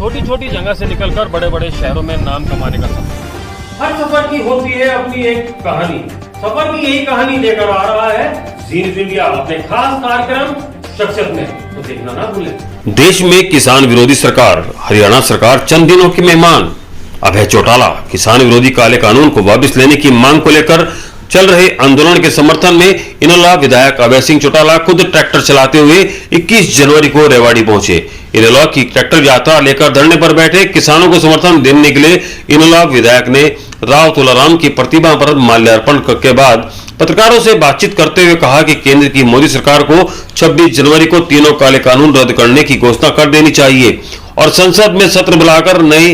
छोटी छोटी जगह से निकलकर बड़े बड़े शहरों में नाम कमाने का सफर। हर सफर की होती है अपनी एक कहानी। सफर की यही कहानी लेकर आ रहा है जीनित इंडिया अपने खास कार्यक्रम शख्सियत में, तो देखना ना भूलें। देश में किसान विरोधी सरकार, हरियाणा सरकार चंद दिनों की मेहमान। अभय चौटाला किसान विरोधी काले कानून को वापस लेने की मांग को लेकर चल रहे आंदोलन के समर्थन में इनेलो विधायक अभय सिंह चौटाला खुद ट्रैक्टर चलाते हुए 21 जनवरी को रेवाड़ी पहुंचे। इनेलो की ट्रैक्टर यात्रा लेकर धरने पर बैठे किसानों को समर्थन देने के लिए इनेलो विधायक ने राव तुलाराम की प्रतिमा पर माल्यार्पण के बाद पत्रकारों से बातचीत करते हुए कहा कि केंद्र की मोदी सरकार को 26 जनवरी को तीनों काले कानून रद्द करने की घोषणा कर देनी चाहिए और संसद में सत्र बुलाकर नए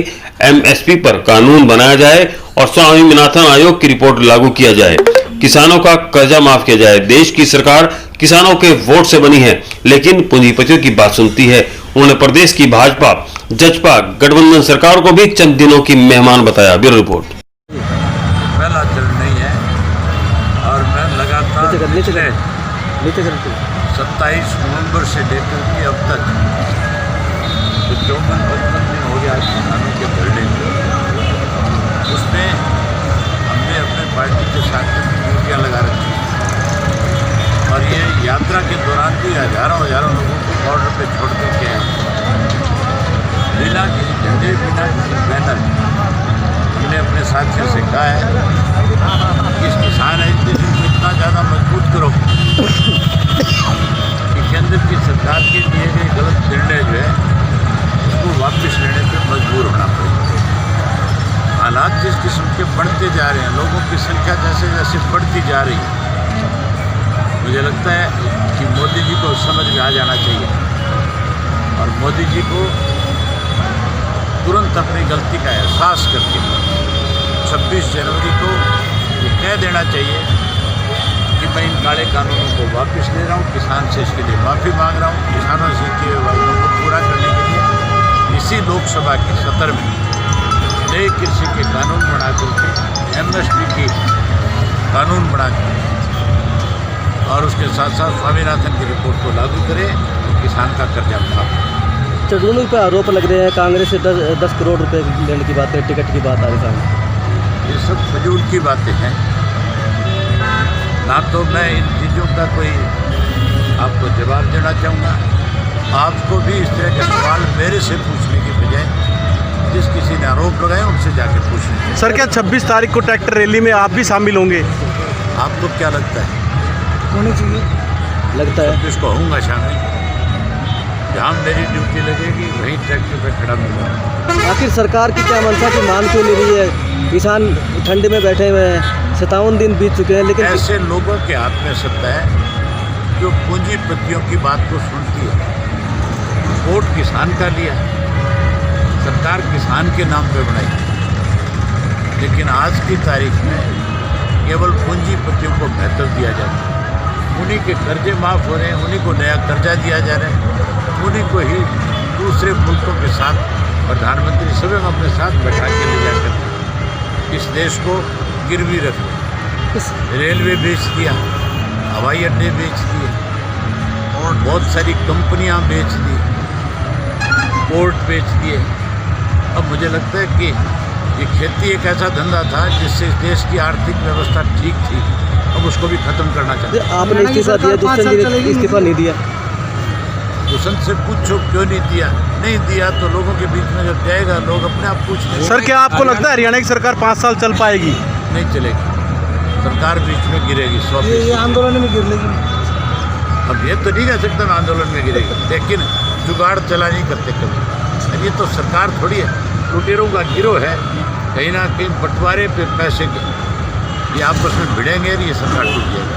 एमएसपी पर कानून बनाया जाए और स्वामीनाथन आयोग की रिपोर्ट लागू किया जाए। किसानों का कर्जा माफ किया जाए। देश की सरकार किसानों के वोट से बनी है, लेकिन पूंजीपतियों की बात सुनती है। उन्होंने प्रदेश की भाजपा जजपा गठबंधन सरकार को भी चंद दिनों की मेहमान बताया। Bureau report. पहला चरण नहीं है और मैं लगातार 27 नवंबर से लेकर के अब तक 54-55 दिन हो गया किसानों के धरने में। उसमें हमने अपने पार्टी के साथ ड्यूटियाँ लगा रखी और ये यात्रा के दौरान भी हजारों लोगों को बॉर्डर पे छोड़ करके बिना किसी झंडे बिना किसी बैनर हमने अपने साथियों से कहा है कि इस किसान एजुकेशन को इतना ज़्यादा मजबूत करो कि केंद्र की सरकार के लिए गए गलत निर्णय जो है उसको वापस लेने पर मजबूर होना पड़ेगा। हालात जिस किस्म के बढ़ते जा रहे हैं, लोगों की संख्या जैसे जैसे बढ़ती जा रही है, मुझे लगता है कि मोदी जी को समझ में आ जाना चाहिए और मोदी जी को तुरंत अपनी गलती का एहसास करके 26 जनवरी को ये कह देना चाहिए कि मैं इन काले कानूनों को वापस ले रहा हूँ, किसान से इसके लिए माफ़ी मांग रहा हूँ। किसानों से किए हुए वादों को पूरा करने के लिए इसी लोकसभा के सत्र में नए कृषि के कानून बना करके एमएसपी की कानून बना कर और उसके साथ साथ स्वामीनाथन की रिपोर्ट को लागू करें तो किसान का कर्जा माफ। दोनों पर आरोप लग रहे हैं, कांग्रेस से 10 करोड़ रुपए लेने की बात है, टिकट की बात आ रही है। ये सब फजूल की बातें हैं। ना तो मैं इन चीज़ों का कोई आपको जवाब देना चाहूँगा। आपको भी इस तरह के सवाल मेरे से पूछने की बजाय जिस किसी ने आरोप लगाए उनसे जाकर पूछने। सर, क्या 26 तारीख को ट्रैक्टर रैली में आप भी शामिल होंगे? आपको क्या लगता है? होनी चाहिए। लगता है जिसको होऊंगा शामिल, जहाँ मेरी ड्यूटी लगेगी वहीं ट्रैक्टर पे खड़ा मिलूंगा। आखिर सरकार की क्या मंशा की मान क्यों ले रही है? किसान ठंड में बैठे हुए हैं, 57 दिन बीत चुके हैं, लेकिन ऐसे लोगों के हाथ में सत्ता है जो पूंजीपतियों की बात को सुनती है। वोट किसान का लिया, सरकार किसान के नाम पे बनाई, लेकिन आज की तारीख में केवल पूंजीपतियों को महत्व दिया जाता है। उन्हीं के कर्जे माफ़ हो रहे हैं, उन्हीं को नया कर्जा दिया जा रहा है, उन्हीं को ही दूसरे मुल्कों के साथ प्रधानमंत्री स्वयं अपने साथ बैठा के ले जाकर इस देश को गिरवी रख दिया। रेलवे बेच दिया, हवाई अड्डे बेच दिए और बहुत सारी कंपनियां बेच दी, पोर्ट बेच दिए। अब मुझे लगता है कि ये खेती एक ऐसा धंधा था जिससे देश की आर्थिक व्यवस्था ठीक थी, अब उसको भी खत्म करना चाहते हैं। आपने इस्तीफा दिया, दूसरे इस्तीफा नहीं दिया। दुष्यंत से पूछो क्यों नहीं दिया? नहीं दिया तो लोगों के बीच में जब जाएगा लोग अपने आप पूछ लेंगे। सर, क्या आपको लगता है हरियाणा की सरकार 5 साल चल पाएगी? नहीं चलेगी, सरकार बीच में गिरेगी। 100% आंदोलन में गिर लेगी। अब ये तो नहीं कह सकता मैं आंदोलन में गिरेगी, लेकिन जुगाड़ चला नहीं करते कभी। ये तो सरकार थोड़ी है, लुटेरों का गिरोह है, कहीं ना कहीं बंटवारे पे पैसे के ये आपस में भिड़ेंगे और ये सरकार टूट जाएगी।